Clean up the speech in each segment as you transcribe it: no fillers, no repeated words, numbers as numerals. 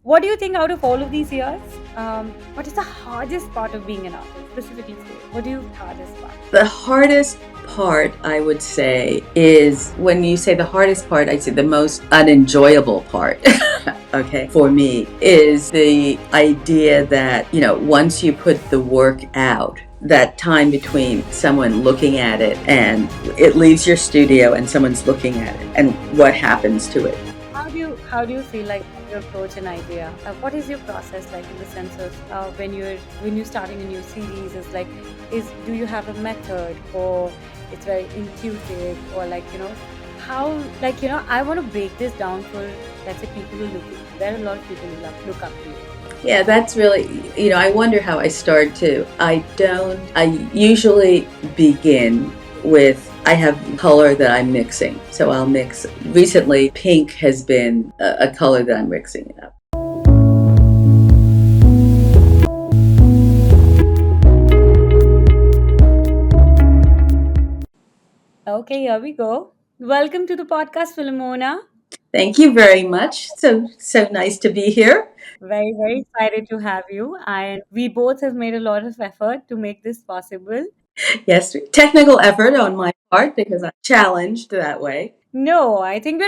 What do you think out of all of these years? What is the hardest part of being an artist, specifically for you? What do you hardest part? The hardest part, I would say, is when you say the hardest part, I'd say the most unenjoyable part, okay, for me, is the idea that, once you put the work out, that time between someone looking at it and it leaves your studio and someone's looking at it and what happens to it. How do you feel like you approach an idea? What is your process like in the sense of when you're starting a new series? Is do you have a method, or it's very intuitive, or how I want to break this down for, let's say, people who look. There are a lot of people who look up to you. Yeah, that's really, I wonder how I start too. I usually begin with, I have color that I'm mixing. So I'll mix, recently, pink has been a color that I'm mixing it up. Okay, here we go. Welcome to the podcast, Philemona. Thank you very much. So nice to be here. Very, very excited to have you. And we both have made a lot of effort to make this possible. Yes, technical effort on my part because I'm challenged that way. No, I think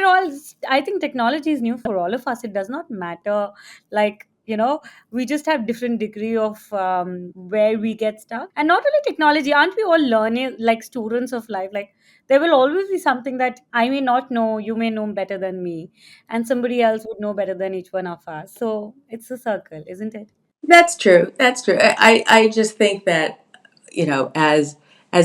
technology is new for all of us. It does not matter. We just have different degree of where we get stuck. And not only technology, aren't we all learning, like students of life? Like, there will always be something that I may not know, you may know better than me, and somebody else would know better than each one of us. So it's a circle, isn't it? That's true. That's true. I just think that, as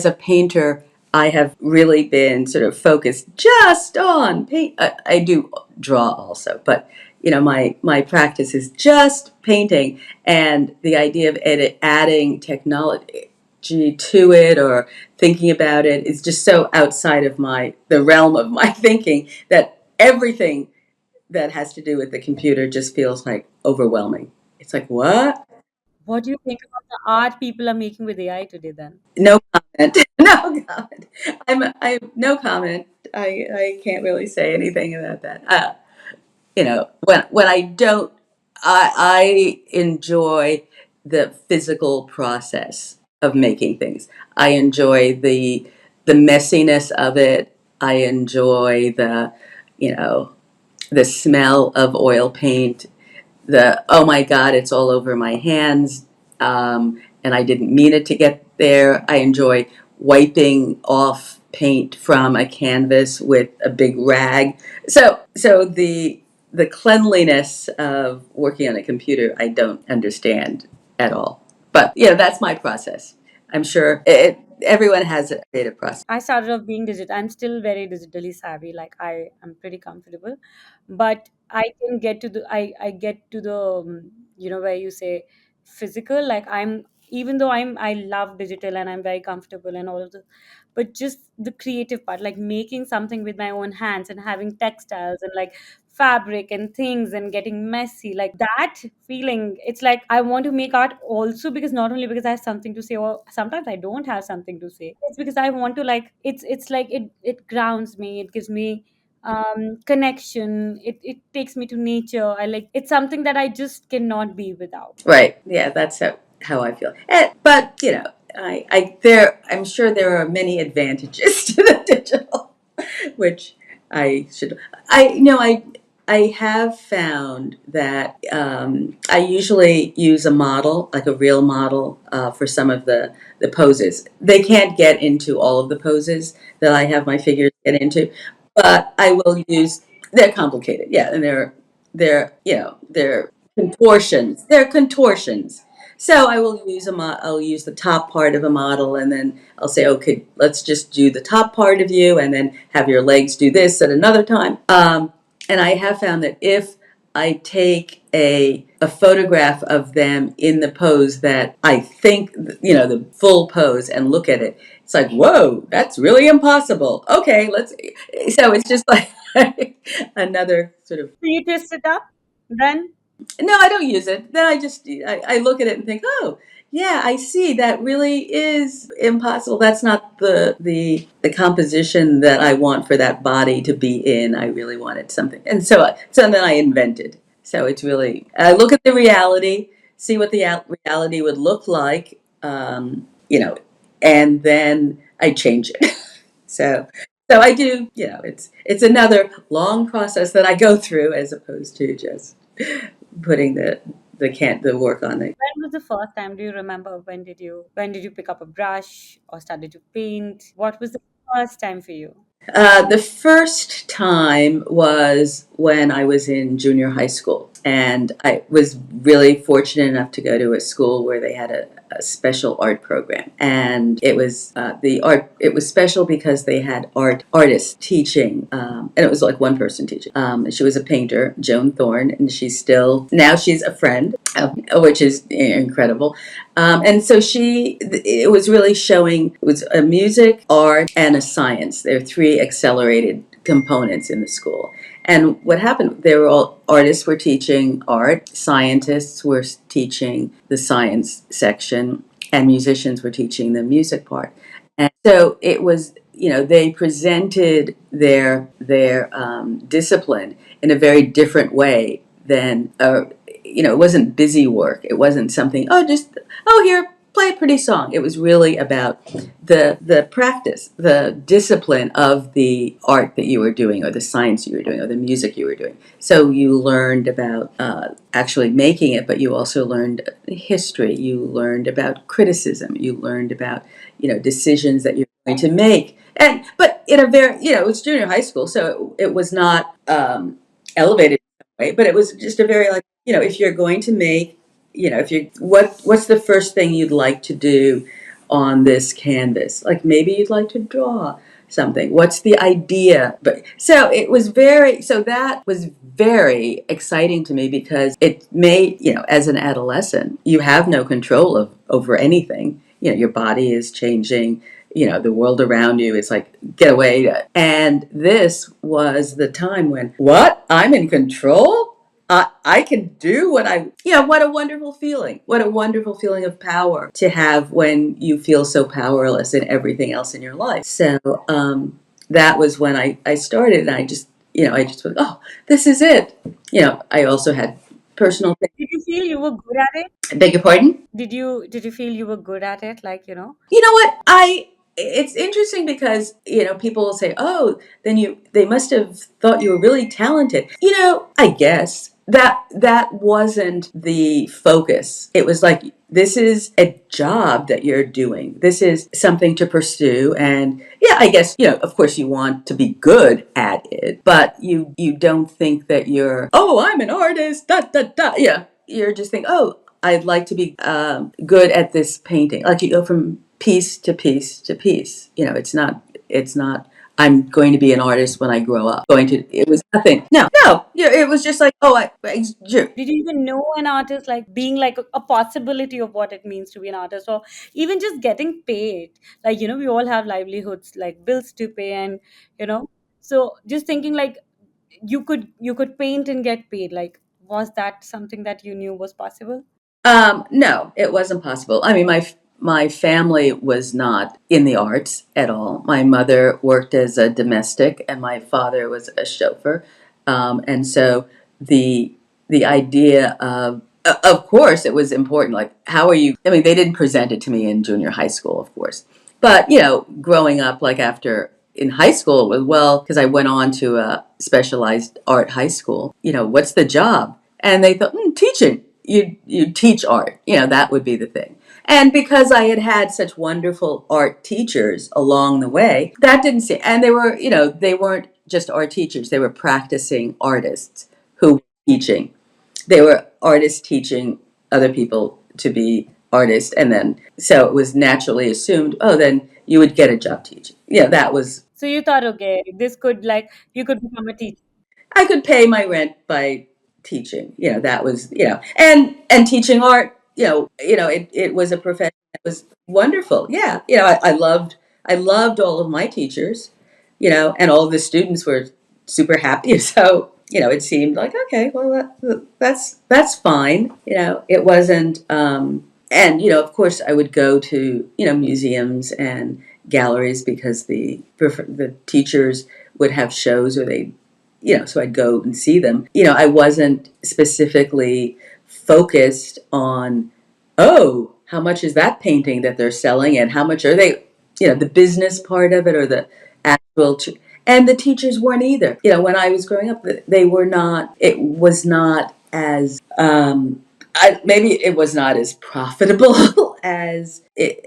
a painter, I have really been sort of focused just on paint. I do draw also, but my practice is just painting, and the idea of adding technology to it or thinking about it is just so outside of the realm of my thinking that everything that has to do with the computer just feels like overwhelming. It's like, what? What do you think about the art people are making with AI today then? No comment. No comment. I no comment. I can't really say anything about that. When I don't, I enjoy the physical process of making things. I enjoy the messiness of it. I enjoy you know, the smell of oil paint. Oh my God, it's all over my hands, and I didn't mean it to get there. I enjoy wiping off paint from a canvas with a big rag. So the cleanliness of working on a computer, I don't understand at all. But that's my process. I'm sure everyone has a creative process. I started off being digital. I'm still very digitally savvy. Like, I am pretty comfortable, but I get to the where you say physical. Like, even though I love digital and I'm very comfortable and all of the, but just the creative part, like making something with my own hands and having textiles and like fabric and things and getting messy, like that feeling. It's like I want to make art also, because not only because I have something to say, or sometimes I don't have something to say. It's because I want to, like, it's like it grounds me, it gives me connection, it takes me to nature. I like, it's something that I just cannot be without. Right. Yeah, that's how I feel. But I'm sure there are many advantages to the digital, which I should. I have found that I usually use a model, like a real model, for some of the poses. They can't get into all of the poses that I have my figures get into, but I will use. They're complicated, yeah, and they're contortions. They're contortions. So I will use I'll use the top part of a model, and then I'll say, okay, let's just do the top part of you, and then have your legs do this at another time. And I have found that if I take a photograph of them in the pose that I think, the full pose, and look at it, it's like, whoa, that's really impossible. Okay, let's. So it's just like another sort of. So you twist it up then. No, I don't use it. Then I look at it and think, oh, yeah, I see. That really is impossible. That's not the composition that I want for that body to be in. I really wanted something, and so then I invented. So it's really, I look at the reality, see what the reality would look like, and then I change it. So, so I do, it's another long process that I go through as opposed to just putting the work on it. When was the first time? Do you remember when did you pick up a brush or started to paint? What was the first time for you? The first time was when I was in junior high school, and I was really fortunate enough to go to a school where they had a special art program, and it was the art. It was special because they had artists teaching, and it was like one person teaching. She was a painter, Joan Thorne, and she's a friend, which is incredible. And so it was really showing, it was a music, art, and a science. There are three accelerated components in the school. And what happened, they were all artists were teaching art, scientists were teaching the science section, and musicians were teaching the music part. And so it was, they presented their discipline in a very different way than it wasn't busy work. It wasn't something, here, play a pretty song. It was really about the practice, the discipline of the art that you were doing, or the science you were doing, or the music you were doing. So you learned about actually making it, but you also learned history. You learned about criticism. You learned about decisions that you're going to make. And but in a very it was junior high school, so it was not elevated way, but it was just a very like if you're going to make if you what's the first thing you'd like to do on this canvas, like maybe you'd like to draw something, what's the idea, but so that was very exciting to me because it made as an adolescent you have no control over anything. Your body is changing, the world around you is like, get away. And this was the time when, what? I'm in control? I can do what a wonderful feeling. What a wonderful feeling of power to have when you feel so powerless in everything else in your life. So that was when I started, and I just went, oh, this is it. I also had personal things. Did you feel you were good at it? Beg your pardon? Did you feel you were good at it? You know what? It's interesting because, people will say, "Oh, then they must have thought you were really talented." I guess that wasn't the focus. It was like, this is a job that you're doing. This is something to pursue, and yeah, I guess, of course you want to be good at it, but you don't think that oh, I'm an artist, da da da. Yeah, you're just thinking, oh, I'd like to be good at this painting. Like, you go from piece to piece to piece. It's not. I'm going to be an artist when I grow up. It was nothing. No, no. Yeah, it was just like, oh, Did you even know an artist, like being like a possibility of what it means to be an artist, or even just getting paid? We all have livelihoods, like bills to pay, and you know, so just thinking like you could paint and get paid. Like, was that something that you knew was possible? No, it wasn't possible. I mean, my family was not in the arts at all. My mother worked as a domestic, and my father was a chauffeur. And so the the idea of course, it was important. Like, how are you? I mean, they didn't present it to me in junior high school, of course, but growing up, like after in high school, it was, well, because I went on to a specialized art high school. What's the job? And they thought, teaching. You teach art. That would be the thing. And because I had such wonderful art teachers along the way, that didn't seem, and they weren't just art teachers, they were practicing artists who were teaching. They were artists teaching other people to be artists, and then, so it was naturally assumed, oh, then you would get a job teaching. That was, So you thought, okay, this could, like, you could become a teacher. I could pay my rent by teaching. That was, and teaching art. It was a profession that was wonderful. Yeah, I loved all of my teachers. And all of the students were super happy. So it seemed like, okay, well, that's fine. It wasn't. And of course, I would go to museums and galleries because the teachers would have shows, or they so I'd go and see them. I wasn't specifically focused on, oh, how much is that painting that they're selling, and how much are they, the business part of it, or the actual. And the teachers weren't either. When I was growing up, they were not. It was not as maybe it was not as profitable as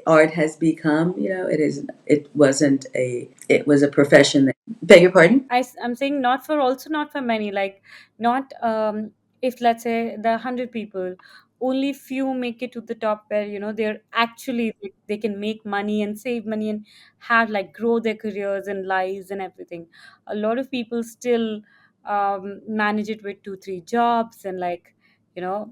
art has become. It is. It wasn't a. It was a profession. Beg your pardon? I'm saying not for, also not for many, like not if let's say there are 100 people, only few make it to the top where they're actually they can make money and save money and have like grow their careers and lives and everything. A lot of people still manage it with 2 3 jobs and like you know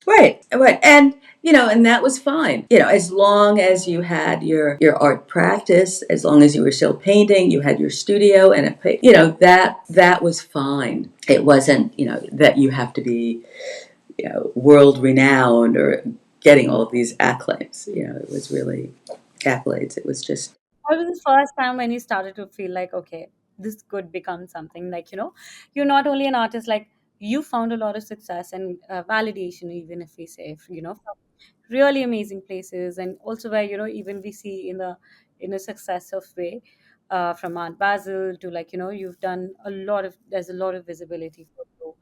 Right, right, and that was fine. As long as you had your art practice, as long as you were still painting, you had your studio, and that was fine. It wasn't that you have to be world renowned or getting all of these acclaims. It was really accolades. It was just what was the first time when you started to feel like, okay, this could become something, like you're not only an artist, like you found a lot of success and validation, even if we say, from really amazing places, and also where even we see in a successive way, from Art Basel to like you've done a lot of, there's a lot of visibility for you,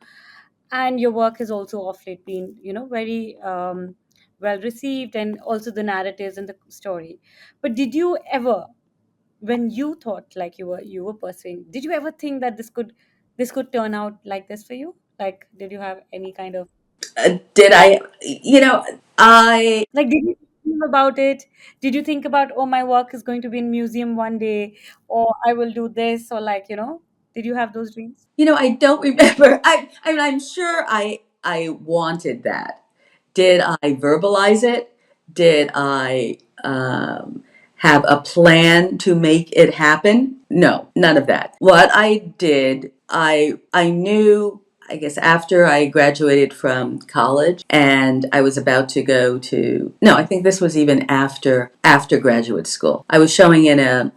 and your work has also of late been very well received, and also the narratives and the story. But did you ever, when you thought like you were pursuing, did you ever think that this could turn out like this for you? Like, did you have any kind of, did I like, did you think about it? Did you think about, oh, my work is going to be in museum one day, or I will do this, or like did you have those dreams? I don't remember. I mean, I'm sure I wanted that. Did I verbalize it? Did I have a plan to make it happen? No, none of that. What I did, I knew, I guess, after I graduated from college and I was about to go to, no, I think this was even after graduate school. I was showing in a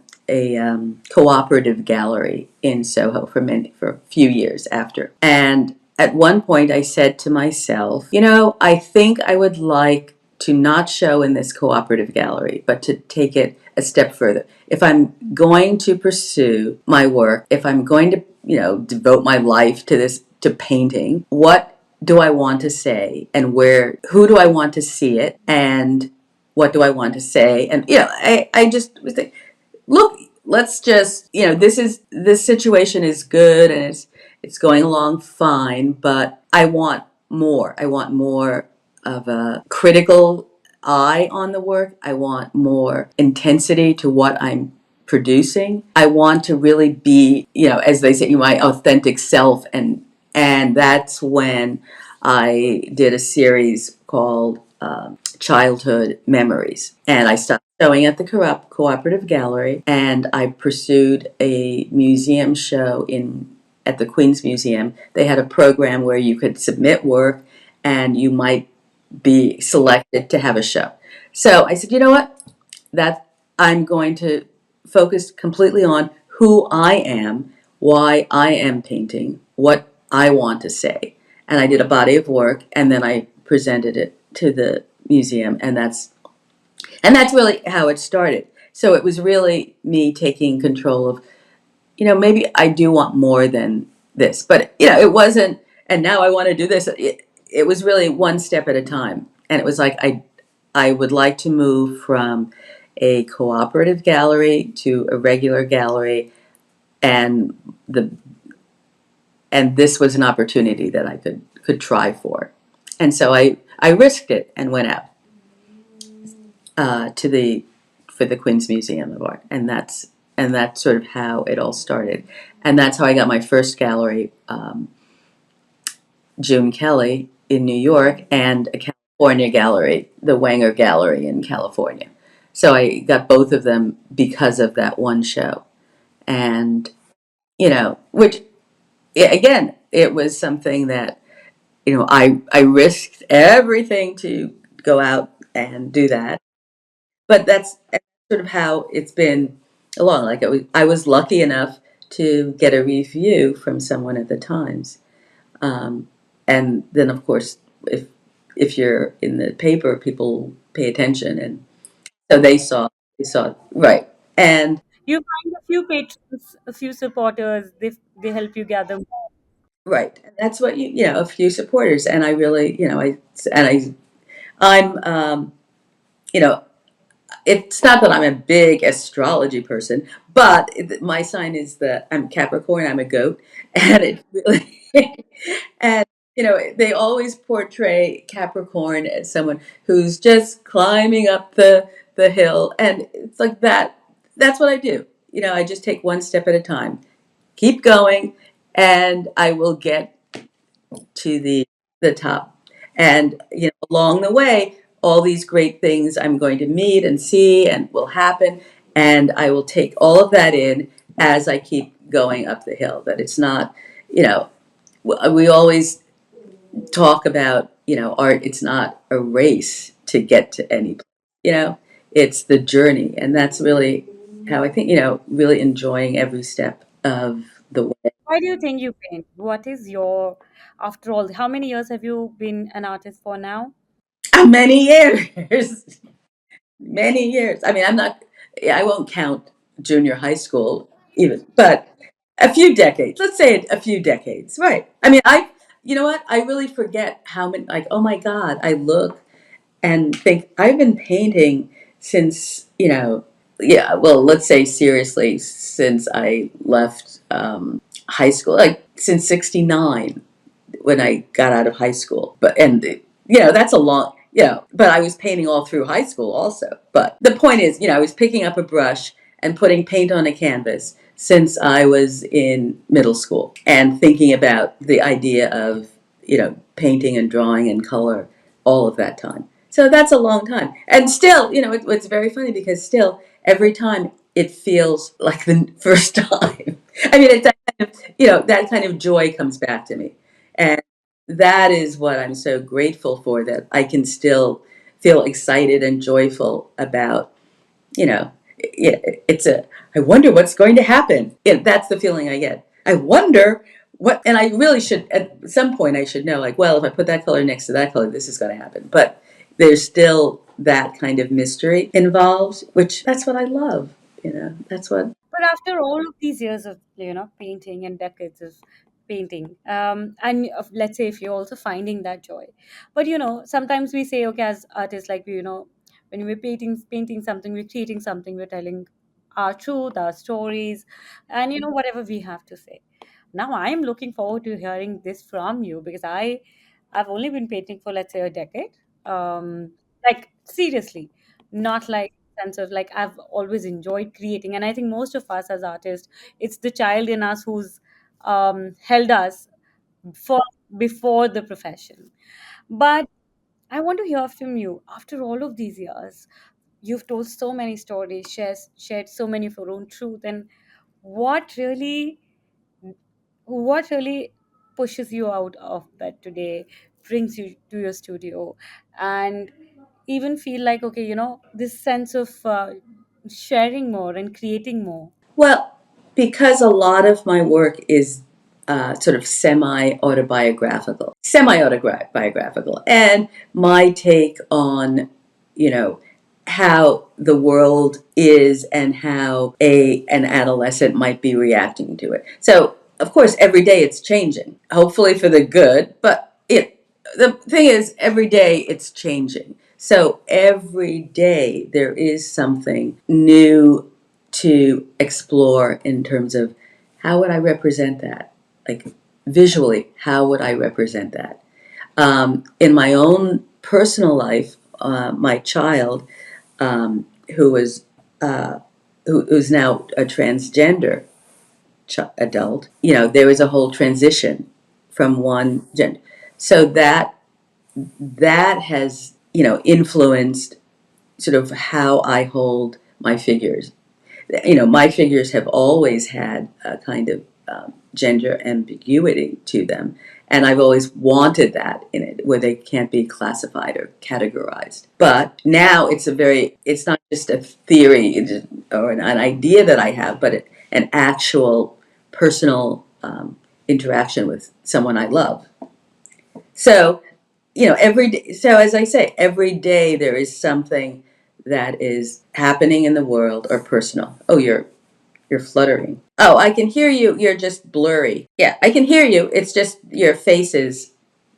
cooperative gallery in Soho for a few years after. And at one point I said to myself, I think I would like to not show in this cooperative gallery, but to take it a step further. If I'm going to pursue my work, if I'm going to, devote my life to this, to painting, what do I want to say, and who do I want to see it, and what do I want to say? And I just was thinking, look, let's just, this situation is good, and it's going along fine, but I want more. I want more of a critical eye on the work. I want more intensity to what I'm producing. I want to really be, as they say, my authentic self, and that's when I did a series called Childhood Memories, and I stopped showing at the cooperative gallery, and I pursued a museum show at the Queen's Museum. They had a program where you could submit work, and you might be selected to have a show. So I said, you know what? That I'm going to focus completely on who I am, why I am painting, what I want to say. And I did a body of work, and then I presented it to the museum, and that's really how it started. So it was really me taking control of, maybe I do want more than this, but it wasn't, and now I want to do this. It was really one step at a time, and it was like I would like to move from a cooperative gallery to a regular gallery, and the and this was an opportunity that I could try for, and so I risked it and went out to the for the Queen's Museum of Art, and that's sort of how it all started, and that's how I got my first gallery, June Kelly in New York, and a California gallery, the Wanger Gallery in California. So I got both of them because of that one show, and which, again, it was something that I risked everything to go out and do that. But that's sort of how it's been along. Like I was lucky enough to get a review from someone at the Times. Um, and then, of course, if you're in the paper, people pay attention, and so they saw right, and You find a few patrons, a few supporters. They help you gather more. right, and that's what a few supporters, and I really, I'm, you know, it's not that I'm a big astrology person, but my sign is that I'm Capricorn. I'm a goat, and it really, and they always portray Capricorn as someone who's just climbing up the hill, and it's like that. That's what I do. I just take one step at a time, keep going, and I will get to the top. And along the way, all these great things I'm going to meet and see and will happen, and I will take all of that in as I keep going up the hill. That it's not, you know, we always talk about, art. It's not a race to get to any place. You know, it's the journey, and that's really how I think. Really enjoying every step of the way. Why do you think you paint? What is your, after all, how many years have you been an artist for now? Many years. Many years. I mean, I'm not, yeah, I won't count junior high school even, but a few decades. Let's say a few decades. Right. I mean, you know what? I really forget how many, like, oh my God, I look and think I've been painting since, yeah, well, let's say seriously, since I left high school, like since 69 when I got out of high school. That's a long, but I was painting all through high school also. But the point is, I was picking up a brush and putting paint on a canvas since I was in middle school and thinking about the idea of, painting and drawing and color all of that time. So that's a long time. And still, it's very funny because still every time it feels like the first time. I mean, it's that kind of, that kind of joy comes back to me. And that is what I'm so grateful for, that I can still feel excited and joyful about, it's I wonder what's going to happen. That's the feeling I get. I wonder what, and I really should, at some point, I should know, like, well, if I put that color next to that color, this is going to happen. But there's still that kind of mystery involved, which that's what I love. That's what. But after all of these years of, painting and decades of painting, and let's say if you're also finding that joy, but sometimes we say, okay, as artists, like when we're painting something, we're creating something, we're telling our truth, our stories, and whatever we have to say. Now I am looking forward to hearing this from you, because I've only been painting for, let's say, a decade. Like, seriously, not like sense of, like, I've always enjoyed creating, and I think most of us as artists, it's the child in us who's held us for before the profession. But I want to hear from you after all of these years. You've told so many stories, shared so many of your own truth, and what really what really pushes you out of bed today, brings you to your studio, and even feel like, okay, this sense of sharing more and creating more. Well, because a lot of my work is sort of semi autobiographical, and my take on, you know, how the world is and how an adolescent might be reacting to it. So, of course, every day it's changing, hopefully for the good. But the thing is, every day it's changing. So every day there is something new to explore in terms of how would I represent that? Like visually, how would I represent that? In my own personal life, my child, who was who's now a transgender adult, there was a whole transition from one gender, so that has influenced sort of how I hold my figures. My figures have always had a kind of gender ambiguity to them, and I've always wanted that in it, where they can't be classified or categorized. But now it's not just a theory or an idea that I have, but an actual personal interaction with someone I love. So, every day, so as I say, every day there is something that is happening in the world or personal. Oh, you're fluttering. Oh, I can hear you. You're just blurry. Yeah, I can hear you. It's just your face is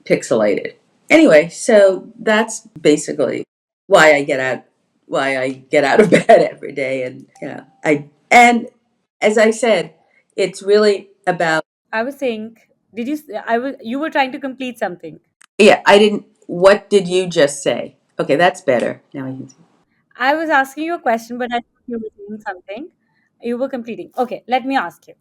pixelated. Anyway, so that's basically why I get out why I get out of bed every day, and and as I said, it's really about. I was saying, did you? I was. You were trying to complete something. Yeah, I didn't. What did you just say? Okay, that's better. Now I can see. I was asking you a question, but I thought you were saying something. You were completing. Okay, let me ask you.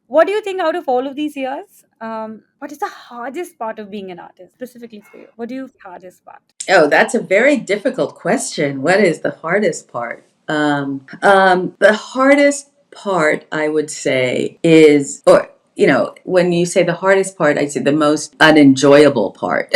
What do you think out of all of these years? What is the hardest part of being an artist, specifically for you? What do you hardest part? Oh, that's a very difficult question. What is the hardest part? The hardest part, I would say, is, or, when you say the hardest part, I say the most unenjoyable part,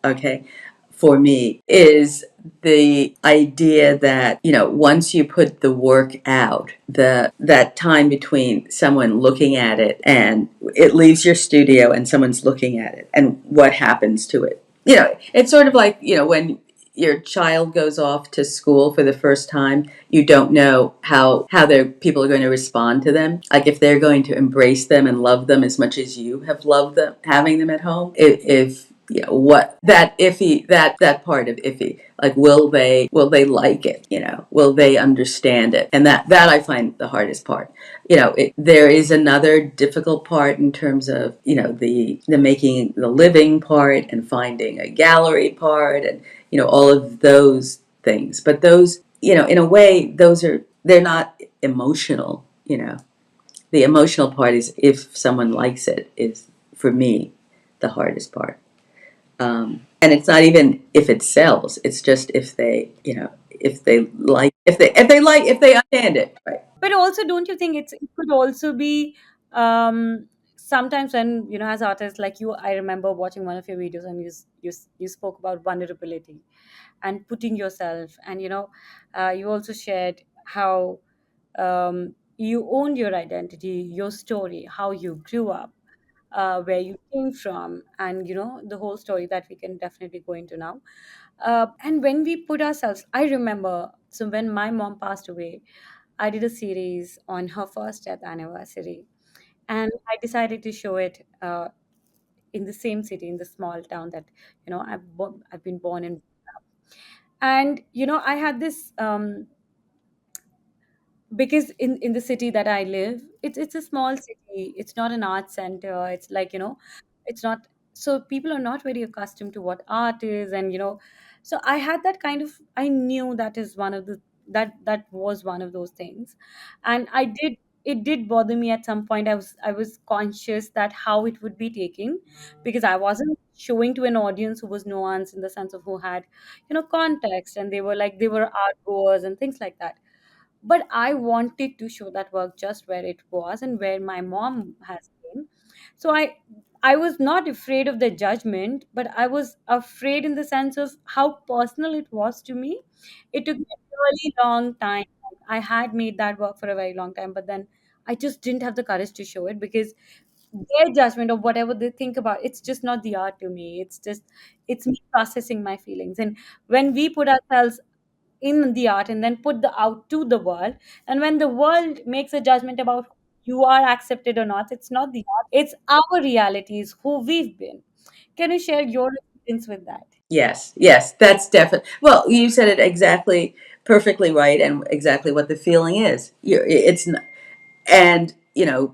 okay, for me is the idea that, once you put the work out, that time between someone looking at it and it leaves your studio and someone's looking at it and what happens to it. It's sort of like, when your child goes off to school for the first time, you don't know how their people are going to respond to them. Like if they're going to embrace them and love them as much as you have loved them having them at home. If what that iffy that part of iffy, like will they like it, will they understand it, and that I find the hardest part. There is another difficult part in terms of the making the living part and finding a gallery part and all of those things. But those, in a way, they're not emotional. The emotional part is if someone likes it is for me the hardest part. And it's not even if it sells; it's just if they understand it, right? But also, don't you think it could also be sometimes when as artists like you, I remember watching one of your videos and you spoke about vulnerability and putting yourself, and you also shared how you owned your identity, your story, how you grew up, where you came from, and the whole story that we can definitely go into now. And when we put ourselves, I remember, so when my mom passed away, I did a series on her first death anniversary, and I decided to show it in the same city, in the small town that I've been born in. And I had this because in the city that I live, it's a small city. It's not an art center. It's like it's not. So people are not very accustomed to what art is, and so I had that kind of. I knew that is one of the that was one of those things, and I did. It did bother me at some point. I was conscious that how it would be taken, because I wasn't showing to an audience who was nuanced in the sense of who had context, and they were art goers and things like that, but I wanted to show that work just where it was and where my mom has been. So I was not afraid of the judgment, but I was afraid in the sense of how personal it was to me. It took me a really long time. I had made that work for a very long time, but then I just didn't have the courage to show it because their judgment of whatever they think about, it's just not the art to me. It's me processing my feelings. And when we put ourselves in the art and then put the out to the world, and when the world makes a judgment about you are accepted or not, it's not the art, it's our realities, who we've been. Can you share your experience with that? Yes, yes, that's definitely. Well, you said it exactly, perfectly right, and exactly what the feeling is. And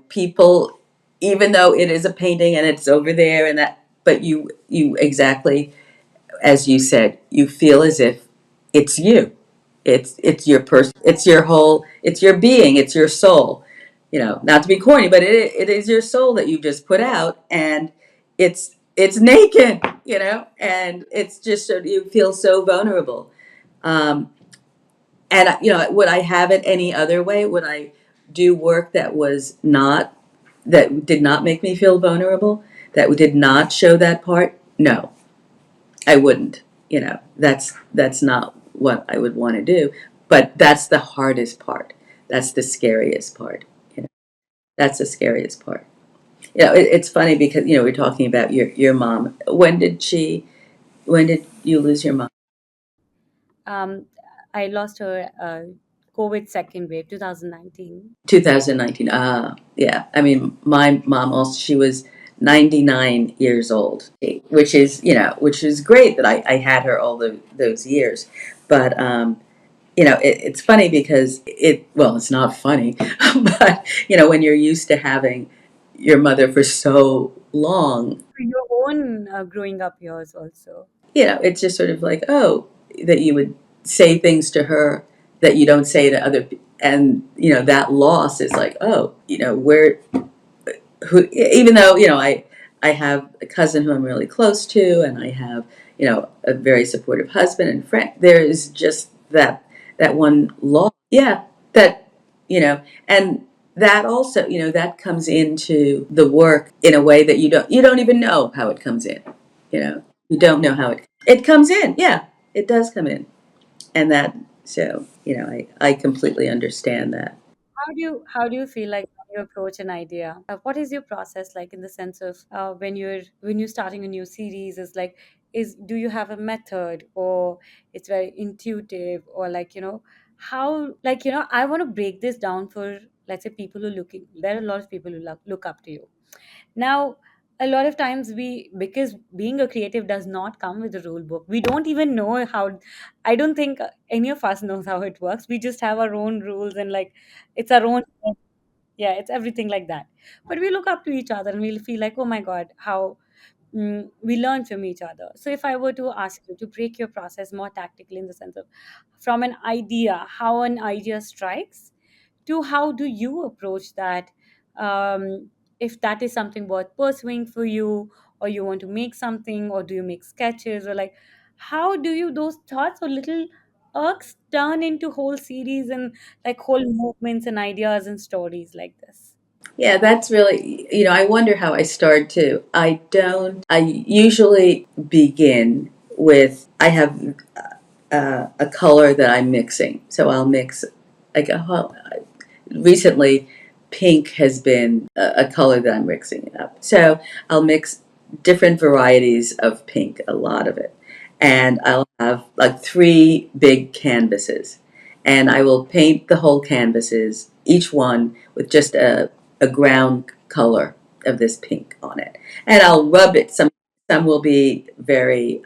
people, even though it is a painting and it's over there and that, but you exactly as you said, you feel as if it's you. It's your person. It's your whole. It's your being. It's your soul. Not to be corny, but it is your soul that you just put out, and it's naked. And it's just you feel so vulnerable. Um, and would I have it any other way? Would I do work that did not make me feel vulnerable? That did not show that part? No, I wouldn't. That's not what I would want to do. But that's the hardest part. That's the scariest part. That's the scariest part. It's funny because we're talking about your mom. When did you lose your mom? Um, I lost her COVID second wave, 2019. 2019. Yeah. I mean, my mom also, she was 99 years old, which is great that I had her all those years. But, it's funny because well, it's not funny, but, when you're used to having your mother for so long, Your own growing up years also. it's just sort of like, oh, that you would say things to her that you don't say to other people. And, that loss is like, oh, where who even though I have a cousin who I'm really close to, and I have a very supportive husband and friend. There is just that one law, yeah, that and that also that comes into the work in a way that you don't even know how it comes in. You don't know how it comes in. Yeah, it does come in, and that so I completely understand that. How do you feel like when you approach an idea? What is your process like in the sense of when you're starting a new series? Is like is do you have a method, or it's very intuitive, or how I want to break this down for, let's say, people who are looking. There are a lot of people who look up to you. Now, a lot of times because being a creative does not come with a rule book. We don't even know how. I don't think any of us knows how it works. We just have our own rules, and like it's our own. Yeah, it's everything like that. But we look up to each other and we'll feel like, oh my God, how we learn from each other. So if I were to ask you to break your process more tactically, in the sense of from an idea, how an idea strikes, to how do you approach that, if that is something worth pursuing for you, or you want to make something, or do you make sketches, or like how do you those thoughts or little arcs turn into whole series and like whole movements and ideas and stories like this? Yeah, that's really, I wonder how I start too. I usually begin with, I have a color that I'm mixing. So I'll mix, like, recently, pink has been a color that I'm mixing up. So I'll mix different varieties of pink, a lot of it. And I'll have like three big canvases. And I will paint the whole canvases, each one with just a ground color of this pink on it. And I'll rub it. Some will be very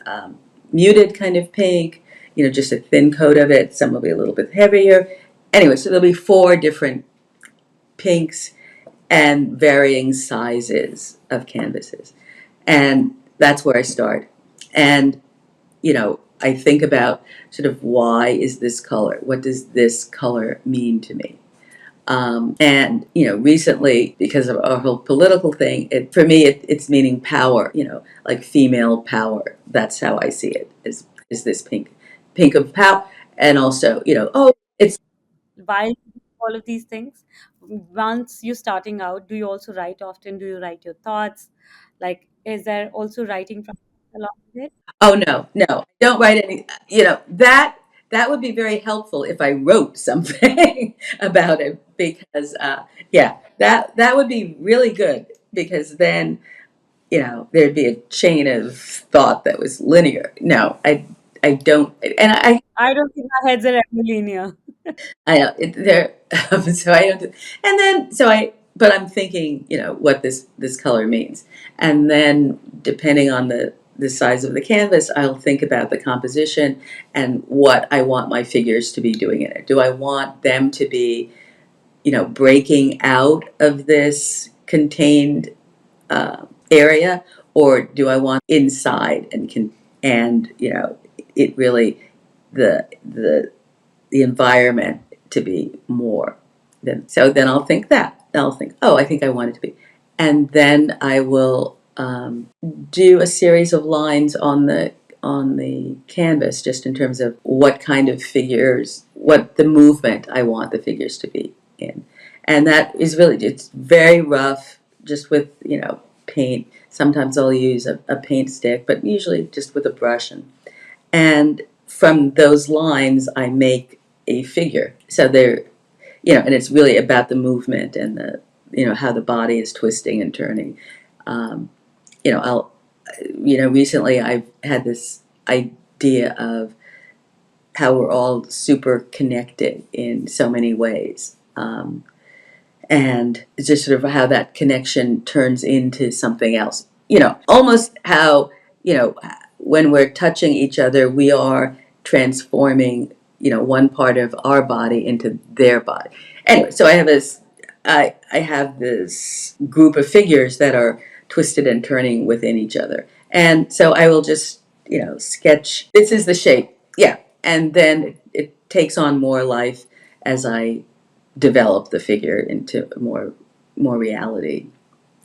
muted kind of pink, just a thin coat of it. Some will be a little bit heavier. Anyway, so there'll be four different pinks and varying sizes of canvases. And that's where I start. And, I think about sort of why is this color? What does this color mean to me? And recently, because of our whole political thing, for me, it's meaning power. Like female power. That's how I see it. Is this pink of power? And also, it's While you do all of these things, once you're starting out, do you also write often? Do you write your thoughts? Like, is there also writing from along with it? oh no, no, I don't write any. That would be very helpful if I wrote something about it because yeah, that would be really good because then there'd be a chain of thought that was linear. No, I don't, and I don't think our heads are ever linear. I know there, so I don't, and then but I'm thinking, what this color means, and then depending on the size of the canvas, I'll think about the composition and what I want my figures to be doing in it. Do I want them to be, breaking out of this contained area, or do I want inside and it really the environment to be more than so then I'll think, oh, I think I want it to be, and then I will do a series of lines on the canvas just in terms of what kind of figures, what the movement I want the figures to be in, and that is really, it's very rough, just with paint. Sometimes I'll use a paint stick, but usually just with a brush, and from those lines I make a figure. So they're, and it's really about the movement and how the body is twisting and turning. Um, I'll recently I've had this idea of how we're all super connected in so many ways. And just sort of how that connection turns into something else. Almost how, when we're touching each other, we are transforming, one part of our body into their body. Anyway, so I have this group of figures that are twisted and turning within each other. And so I will just, sketch, this is the shape. Yeah. And then it takes on more life as I develop the figure into more reality,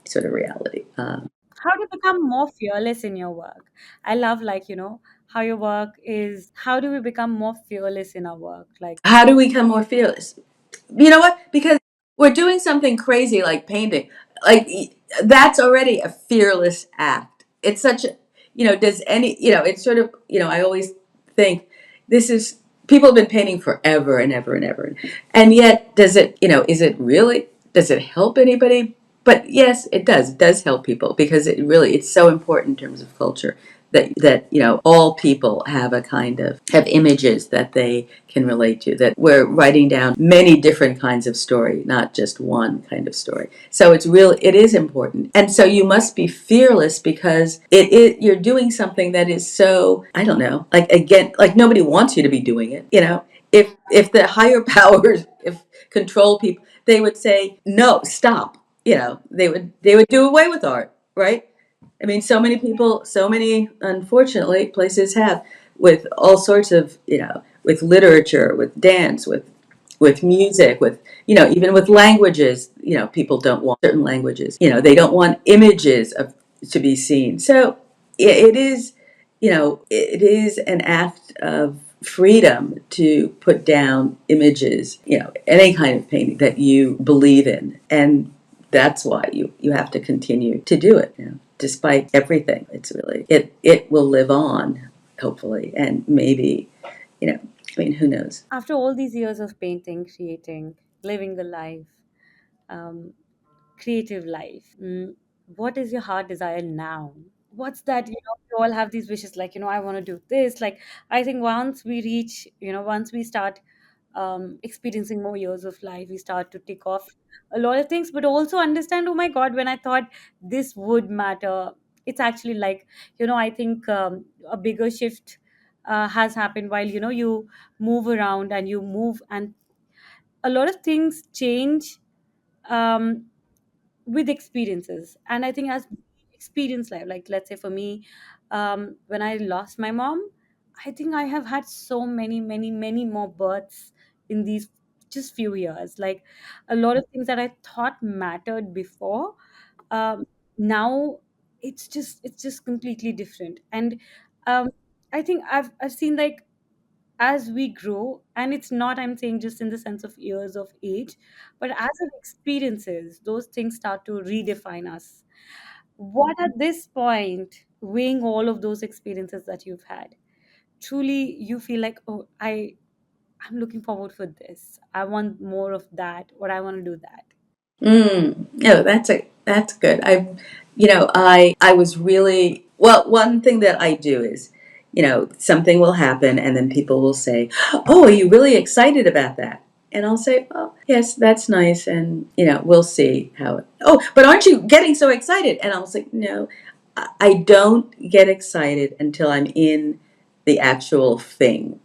sort of reality. How do you become more fearless in your work? I love, like, how your work is. How do we become more fearless in our work? Like, How do we become more fearless? You know what? Because we're doing something crazy like painting. Like that's already a fearless act. It's such a, does any, it's sort of, I always think this is, people have been painting forever and ever and ever. And yet, does it, is it really, does it help anybody? But yes, it does. It does help people because it's so important in terms of culture that all people have a kind of have images that they can relate to, that we're writing down many different kinds of story, not just one kind of story. So it is important. And so you must be fearless because you're doing something that is so, I don't know, like, again, like nobody wants you to be doing it. If the higher powers, if control people, they would say no, stop. They would do away with art, right? I mean, so many people, so many, unfortunately, places have, with all sorts of, with literature, with dance, with music, with, even with languages, people don't want certain languages. They don't want images to be seen. So it is an act of freedom to put down images, any kind of painting that you believe in. And that's why you have to continue to do it, despite everything. It's really, it will live on, hopefully, and maybe, I mean, who knows? after all these years of painting, creating, living the life, um, creative life, what is your heart desire now? What's that? We all have these wishes, like, I want to do this. Like, I think once we reach, once we start experiencing more years of life, we start to tick off a lot of things, but also understand, oh my God, when I thought this would matter, it's actually like, I think a bigger shift has happened while, you move around and you move, and a lot of things change. Um, with experiences, and I think as we experience life, like, let's say for me, when I lost my mom, I think I have had so many, many, many more births in these just few years. Like, a lot of things that I thought mattered before, um, now it's just completely different. And um, I think I've seen, like, as we grow, and it's not, I'm saying, just in the sense of years of age, but as our experiences, those things start to redefine us. What, at this point, weighing all of those experiences that you've had, truly you feel like, oh, I'm looking forward for this, I want more of that, or I want to do that? No, that's good. I was really, well. One thing that I do is, something will happen, and then people will say, "Oh, are you really excited about that?" And I'll say, "Oh, yes, that's nice, and we'll see how." Oh, but aren't you getting so excited? And I'll say, "No, I don't get excited until I'm in the actual thing."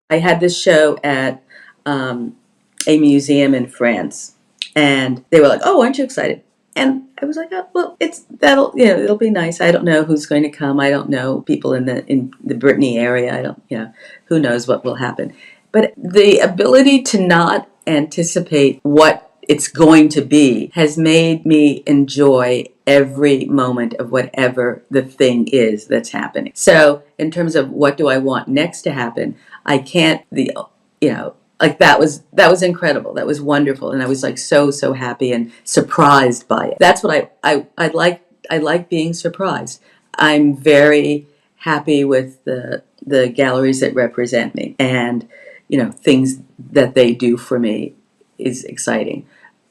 I had this show at um, a museum in France, and they were like, "Oh, aren't you excited?" And I was like, "Oh, well, it'll be nice. I don't know who's going to come. I don't know people in the Brittany area. I don't, who knows what will happen." But the ability to not anticipate what it's going to be has made me enjoy every moment of whatever the thing is that's happening. So, in terms of what do I want next to happen, I can't like that was incredible. That was wonderful, and I was like so happy and surprised by it. That's what I like. I like being surprised. I'm very happy with the galleries that represent me, and things that they do for me is exciting.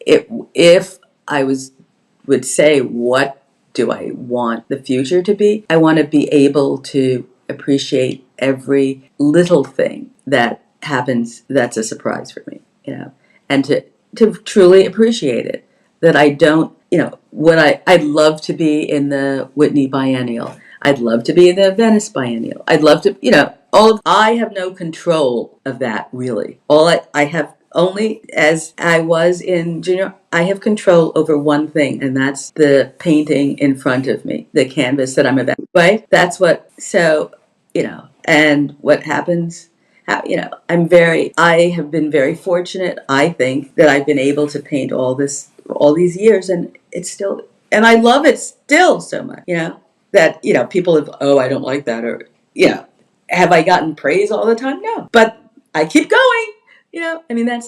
if I would say, what do I want the future to be? I want to be able to appreciate every little thing that happens that's a surprise for me, and to truly appreciate it. That I don't, what I'd love to be in the Whitney Biennial. I'd love to be in the Venice Biennial. I'd love to, I have no control of that, really. All I have, only as I was in junior, I have control over one thing, and that's the painting in front of me, the canvas that I'm about. Right? That's what, so, and what happens, I have been very fortunate, I think, that I've been able to paint all these years, and it's still, and I love it still so much, that, people have, oh, I don't like that, or, have I gotten praise all the time? No. But I keep going, I mean,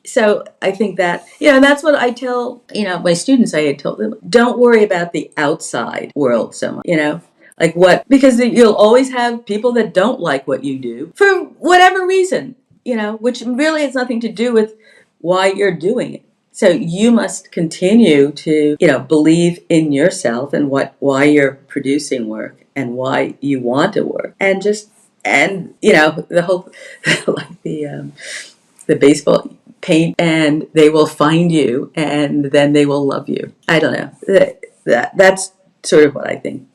so I think that, and that's what I tell, my students. I had told them, don't worry about the outside world so much, like what, because you'll always have people that don't like what you do for whatever reason, which really has nothing to do with why you're doing it. So you must continue to, believe in yourself and why you're producing work and why you want to work, and just, and the whole like the baseball, paint and they will find you and then they will love you. I don't know, that's sort of what I think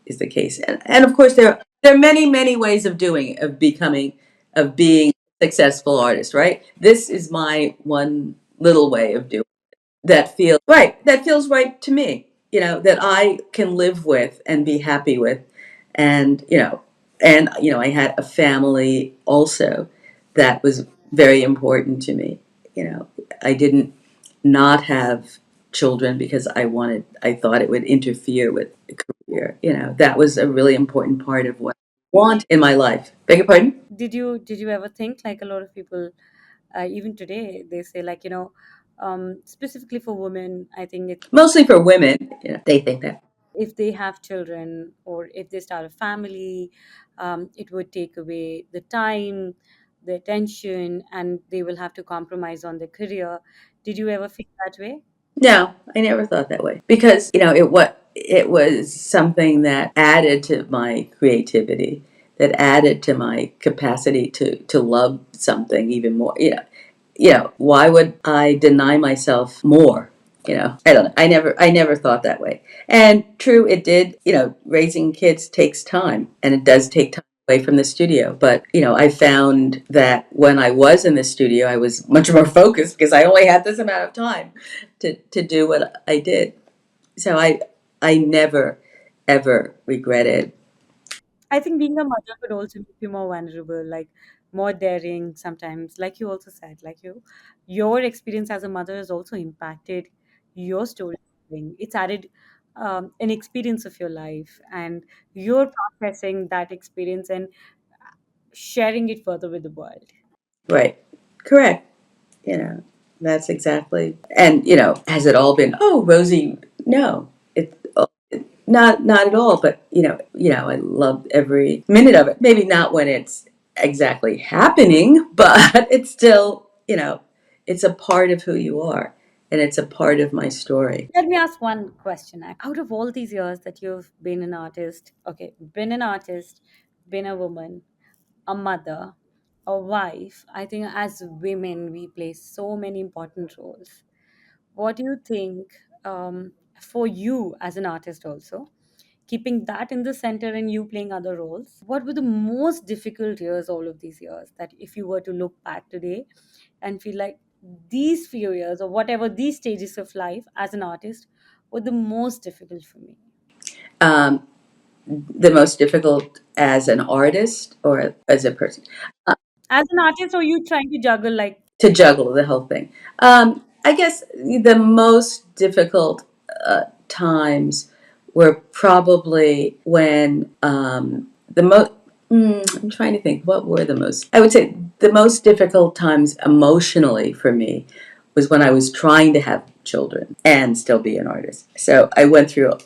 is the case, and of course there are many ways of doing, of becoming, of being a successful artist, right? This is my one little way of doing that feels right to me, that I can live with and be happy with. And I had a family also that was very important to me. I didn't not have children because I thought it would interfere with the career. That was a really important part of what I want in my life. Beg your pardon? Did you ever think, like a lot of people, even today, they say, like, specifically for women, I think it's, Mostly for women, they think that. if they have children or if they start a family, it would take away the time, the attention, and they will have to compromise on their career. Did you ever feel that way? No, I never thought that way, because it was something that added to my creativity, that added to my capacity to love something even more. Why would I deny myself more? I don't know. I never thought that way. And true, it did. Raising kids takes time, and it does take time away from the studio. But I found that when I was in the studio, I was much more focused because I only had this amount of time to do what I did. So I never ever regretted. I think being a mother could also make you more vulnerable, like more daring sometimes. Like you also said, like your experience as a mother has also impacted your storytelling. It's added an experience of your life, and you're processing that experience and sharing it further with the world. Right. Correct. You know, that's exactly. And has it all been, oh, rosy? No, it not at all. But I loved every minute of it. Maybe not when it's exactly happening, but it's still, it's a part of who you are, and it's a part of my story. Let me ask one question. Out of all these years that you've been an artist, okay, been an artist, been a woman, a mother, a wife, I think as women we play so many important roles. What do you think, for you as an artist also, keeping that in the center and you playing other roles, what were the most difficult years all of these years, that if you were to look back today and feel like these few years or whatever these stages of life as an artist were the most difficult for me? Um, the most difficult as an artist or as a person? As an artist, or you trying to juggle like, To juggle the whole thing. I guess the most difficult times were probably when the most. I'm trying to think. What were the most? I would say the most difficult times emotionally for me was when I was trying to have children and still be an artist. So I went through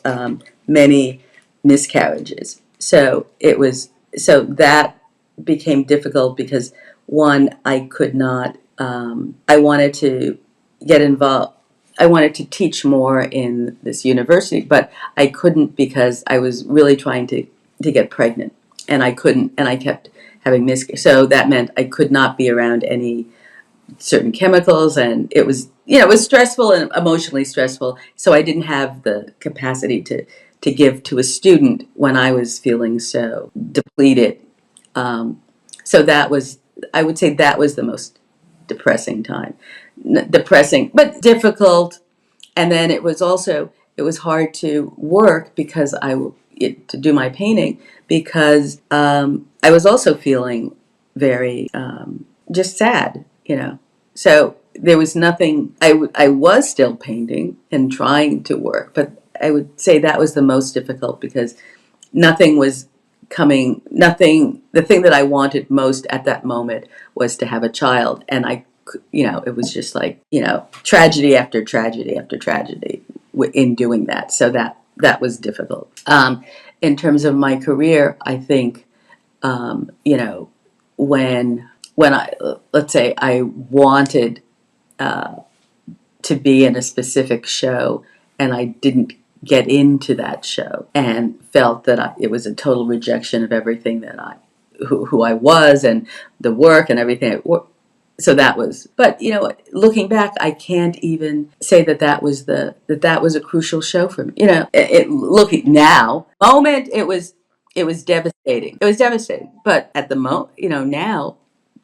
many miscarriages. So that became difficult because one, I could not. I wanted to get involved. I wanted to teach more in this university, but I couldn't because I was really trying to get pregnant, and I couldn't, and I kept having miscarriages. So that meant I could not be around any certain chemicals, and it was, it was stressful and emotionally stressful. So I didn't have the capacity to give to a student when I was feeling so depleted. Um, so that was, I would say, that was the most depressing time. Depressing, but difficult. And then it was hard to work because to do my painting, because I was also feeling very just sad, So there was nothing. I was still painting and trying to work, but I would say that was the most difficult because nothing was coming. Nothing. The thing that I wanted most at that moment was to have a child, and it was just like, tragedy after tragedy after tragedy in doing that. So that was difficult. In terms of my career, I think, you know, when I, let's say, I wanted to be in a specific show and I didn't get into that show and felt that it was a total rejection of everything that who I was and the work and everything. So that was, but looking back, I can't even say that was a crucial show for me. Looking now, moment, it was devastating. It was devastating. But at the moment, now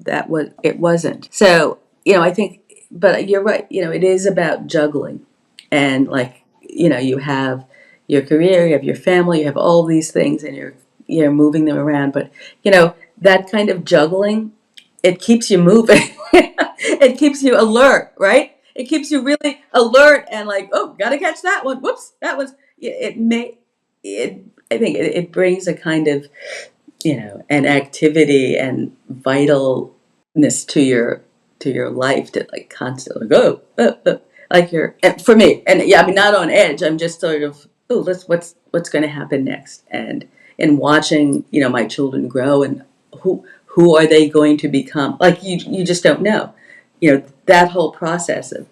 it wasn't. So, I think, but you're right. It is about juggling, and like, you have your career, you have your family, you have all these things, and you're moving them around. But that kind of juggling, it keeps you moving. It keeps you alert, right? It keeps you really alert and like, oh, gotta catch that one. Whoops, that was it. May it. I think it brings a kind of, an activity and vitalness to your life, to like constantly go, like you're, and for me, and yeah, I mean, not on edge. I'm just sort of, oh, what's going to happen next, and watching, my children grow, and who are they going to become? Like, you just don't know, that whole process of.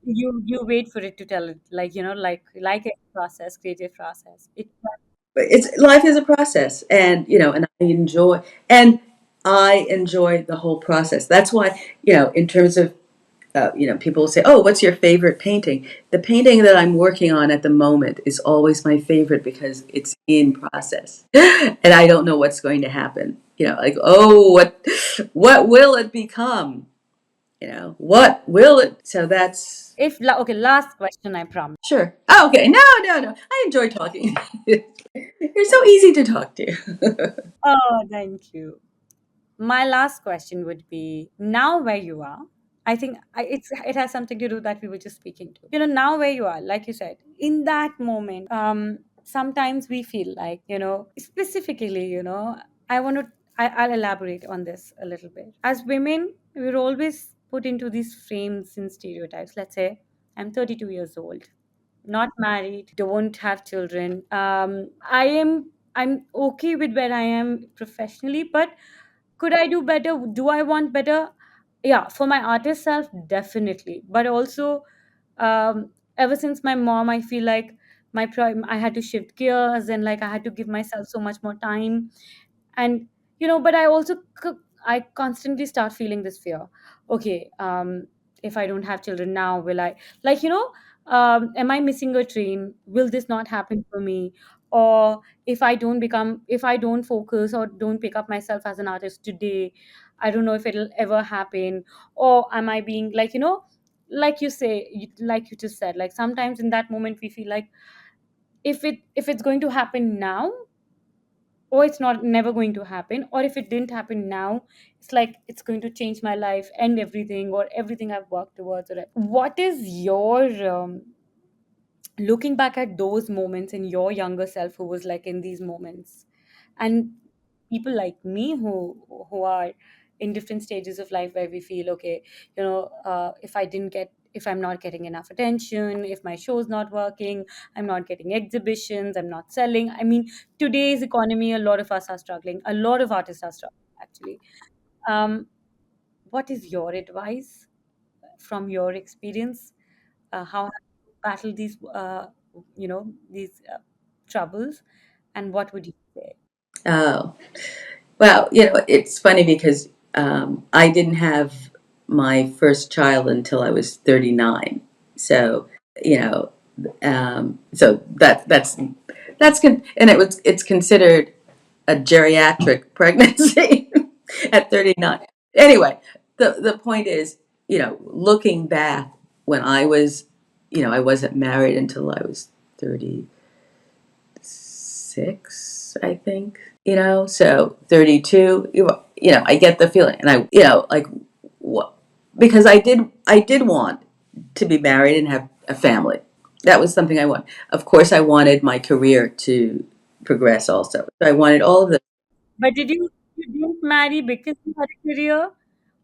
You wait for it to tell it, like, like a process, creative process. It's life is a process, and I enjoy the whole process. That's why, in terms of, people will say, oh, what's your favorite painting? The painting that I'm working on at the moment is always my favorite because it's in process, and I don't know what's going to happen. Like, oh, what will it become? What will it? So that's. Okay, last question, I promise. Sure. Oh, okay. No, no, no. I enjoy talking. You're so easy to talk to. Oh, thank you. My last question would be, now where you are, I think it has something to do that we were just speaking to. Now where you are, like you said, in that moment, sometimes we feel like, specifically, I'll elaborate on this a little bit. As women, we're always put into these frames and stereotypes. Let's say I'm 32 years old, not married, don't have children. I'm okay with where I am professionally, but could I do better? Do I want better? Yeah, for my artist self, definitely. But also, ever since my mom, I feel like I had to shift gears, and like I had to give myself so much more time. And but I also I constantly start feeling this fear. Okay, if I don't have children now, will I, like, am I missing a train? Will this not happen for me? Or if I don't focus or don't pick up myself as an artist today, I don't know if it'll ever happen. Or am I being, like, like you say, like you just said, like sometimes in that moment we feel like, if it's going to happen now, or it's not never going to happen, or if it didn't happen now, it's like it's going to change my life and everything, or everything I've worked towards. Or what is your, looking back at those moments in your younger self, who was like in these moments, and people like me who are in different stages of life, where we feel, okay, if I'm not getting enough attention, if my show's not working, I'm not getting exhibitions, I'm not selling. I mean, today's economy, a lot of us are struggling, a lot of artists are struggling, actually. um what is your advice from your experience, How have you battled these, these troubles, and what would you say? Oh, well, it's funny because I didn't have my first child until I was 39. So, you know, so and it's considered a geriatric pregnancy at 39. Anyway, the point is, looking back when I wasn't married until I was 36, I think. So 32, I get the feeling, and like what, because I did want to be married and have a family. That was something I want. Of course, I wanted my career to progress also. So I wanted all of the. But you didn't marry because you had a career,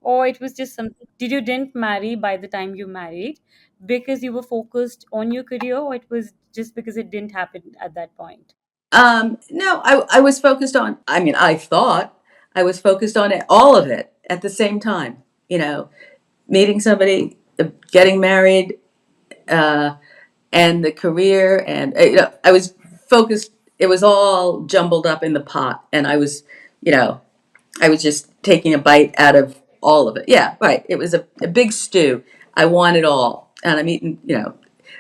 or it was just something? Did you didn't marry by the time you married because you were focused on your career, or it was just because it didn't happen at that point? No, I was focused on, I mean, I thought I was focused on it, all of it at the same time, meeting somebody, getting married, uh, and the career. And, I was focused, it was all jumbled up in the pot. And you know, I was just taking a bite out of all of it. Yeah, right. It was a big stew. I want it all. And I'm eating,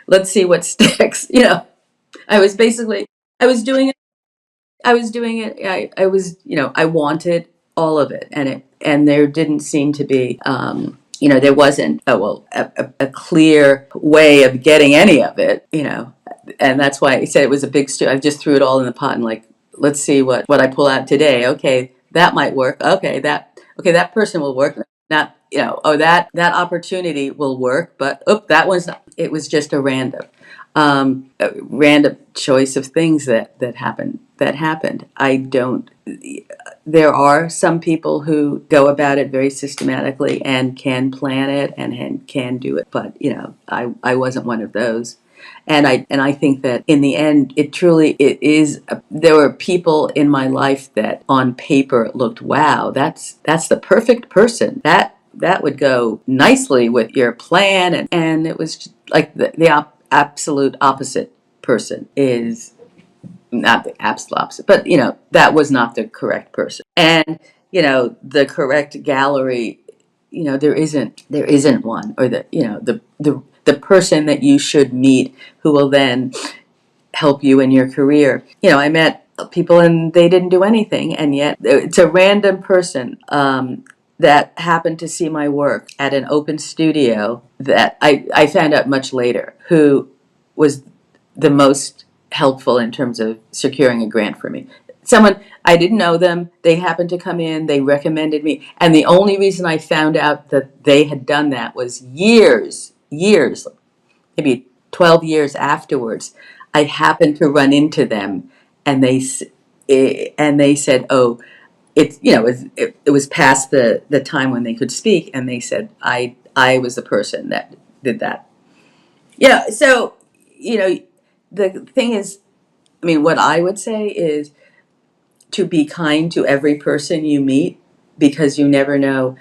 let's see what sticks. I was basically, I was doing I was doing it. I was, I wanted all of it, and there didn't seem to be, there wasn't a clear way of getting any of it, and that's why I said it was a big stew. I just threw it all in the pot and like, let's see what I pull out today. Okay, that might work. Okay, that person will work. Not, that opportunity will work, but that one's not. It was just a random choice of things that happened. I don't. There are some people who go about it very systematically and can plan it and can do it, but I wasn't one of those. And I think that in the end, it is. There were people in my life that on paper looked, wow, that's the perfect person. That would go nicely with your plan, and it was just like the absolute opposite person is not the absolute opposite, but that was not the correct person. And the correct gallery, there isn't one, or the person that you should meet who will then help you in your career. I met people and they didn't do anything, and yet it's a random person that happened to see my work at an open studio that I found out much later who was the most helpful in terms of securing a grant for me. Someone, I didn't know them, they happened to come in, they recommended me, and the only reason I found out that they had done that was years, maybe 12 years afterwards. I happened to run into them, and they said, "Oh, it was past the time when they could speak," and they said, "I was the person that did that." So you know, the thing is, I mean, what I would say is to be kind to every person you meet, because you never know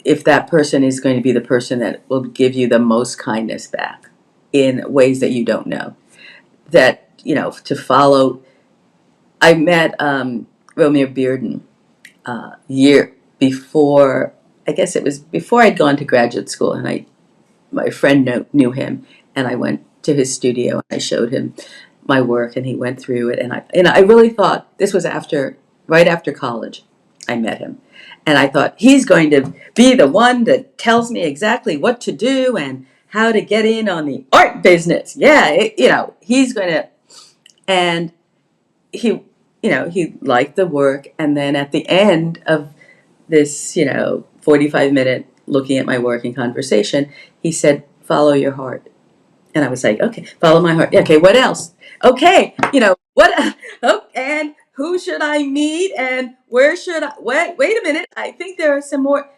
if that person is going to be the person that will give you the most kindness back in ways that you don't know. That, to follow. I met Romeo Bearden year before. I guess it was before I'd gone to graduate school, and my friend knew him, and I went to his studio and I showed him my work, and he went through it, and I really thought this was right after college. I met him, and I thought he's going to be the one that tells me exactly what to do and how to get in on the art business. Yeah, he's going to. And he he liked the work, and then at the end of this 45-minute looking at my work and conversation, he said, follow your heart. And I was like, okay, follow my heart. Okay, what else? Okay, what? Oh, and who should I meet, and where should I wait a minute, I think there are some more.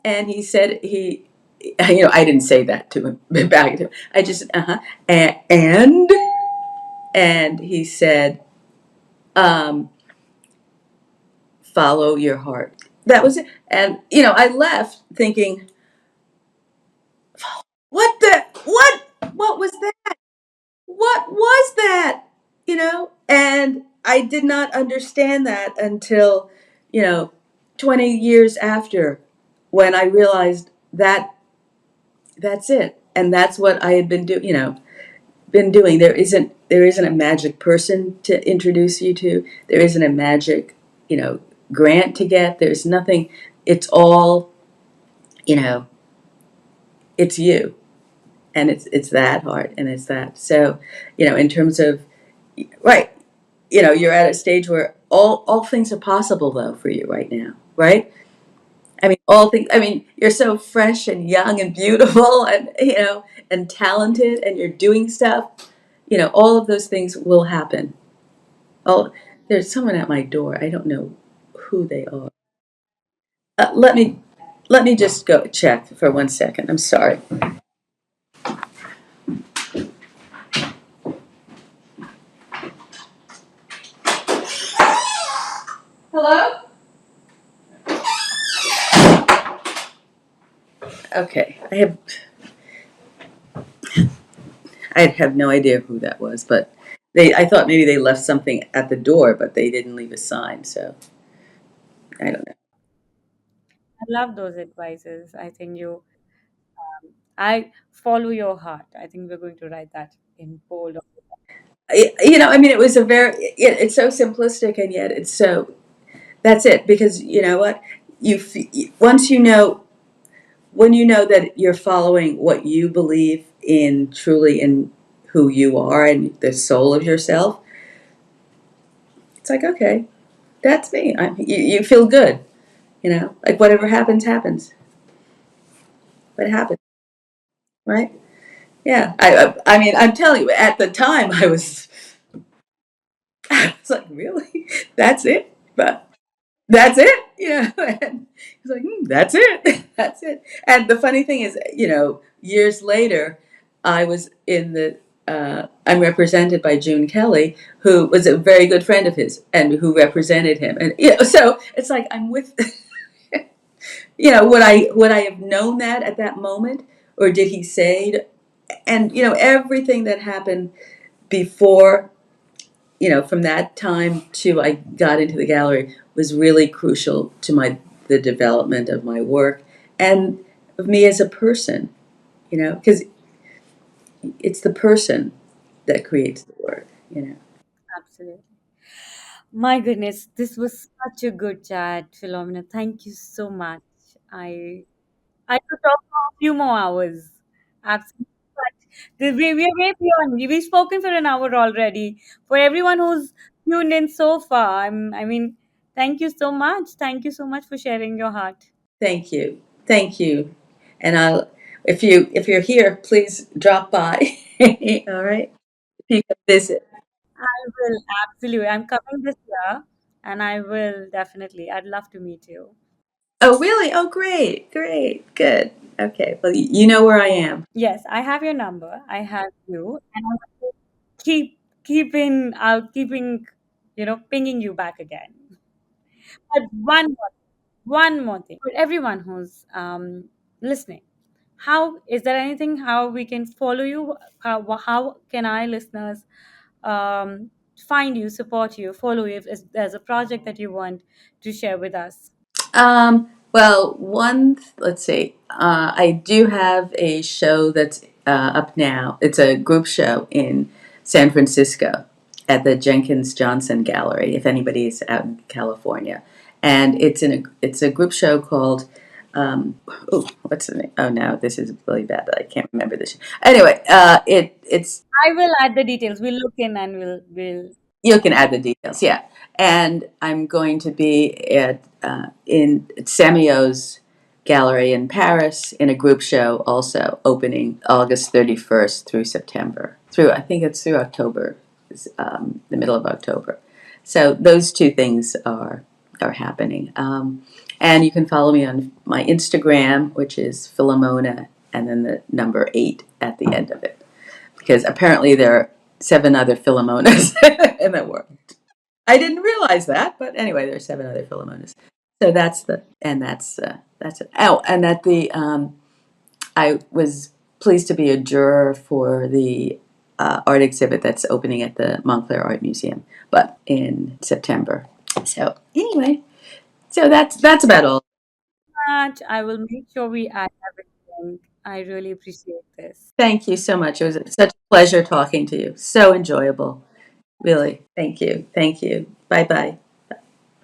And he said, I didn't say that to him back to him. I just and he said, um follow your heart. That was it. And I left thinking, what the? what was that? What was that? And I did not understand that until, you know, 20 years after, when I realized that that's it. And that's what I had been doing. There isn't a magic person to introduce you to. There isn't a magic, grant to get. There's nothing. It's all, you know, it's you. And it's that hard, and it's that. So, in terms of, right, you're at a stage where all things are possible though for you right now, right? I mean, all things. I mean, you're so fresh and young and beautiful, and and talented, and you're doing stuff. All of those things will happen. Oh, there's someone at my door. I don't know who they are. Let me just go check for 1 second. I'm sorry. Hello. Okay, I have no idea who that was, but I thought maybe they left something at the door, but they didn't leave a sign, so I don't know. I love those advices. I follow your heart. I think we're going to write that in bold. I mean, it was it's so simplistic, and yet it's so, that's it, because you know what? Once when you know that you're following what you believe in, truly, in who you are and the soul of yourself, it's like, okay, that's me. You feel good, like whatever happens, happens. What happens, right? Yeah. I mean, I'm telling you, at the time, I was like, really? That's it? But that's it? And he's like, that's it. That's it. And the funny thing is, years later, I'm represented by June Kelly, who was a very good friend of his and who represented him. And, so it's like, I'm with, would I have known that at that moment? Or did he say, and, everything that happened before, from that time to I got into the gallery was really crucial to the development of my work and of me as a person, because it's the person that creates the work. Absolutely. My goodness, this was such a good chat, Philomena. Thank you so much. I I could talk for a few more hours. Absolutely. But we're way beyond. We've spoken for an hour already. For everyone who's tuned in so far, I mean, thank you so much. Thank you so much for sharing your heart. Thank you, and if you're here, please drop by. All right, if you can visit. I will absolutely. I'm coming this year, and I will definitely. I'd love to meet you. Oh, really? Oh, great, great, good. Okay, well, you know where I am. Yes, I have your number. I have you, and I will keeping pinging you back again. But one more thing for everyone who's listening. How is there anything how we can follow you? How can our listeners find you, support you, follow you if there's a project that you want to share with us? Well, let's see. I do have a show that's up now. It's a group show in San Francisco at the Jenkins Johnson Gallery, if anybody's out in California. And it's a group show called, what's the name? Oh, no, this is really bad, but I can't remember this. Anyway, it's I will add the details. We'll look in and we'll. you can add the details, yeah. And I'm going to be in Samio's gallery in Paris in a group show also opening August 31st through September. I think it's through October, the middle of October. So those two things are happening. And you can follow me on my Instagram, which is Philemona, and then the number 8 at the end of it, because apparently there are 7 other Philemonas in the world. I didn't realize that, but anyway, there are 7 other Philemonas. So that's it. Oh, and I was pleased to be a juror for the art exhibit that's opening at the Montclair Art Museum, but in September. So anyway, so that's about all. Much. I will make sure we add everything. I really appreciate this. Thank you so much. It was such a pleasure talking to you. So enjoyable, really. Thank you. Thank you. Bye bye.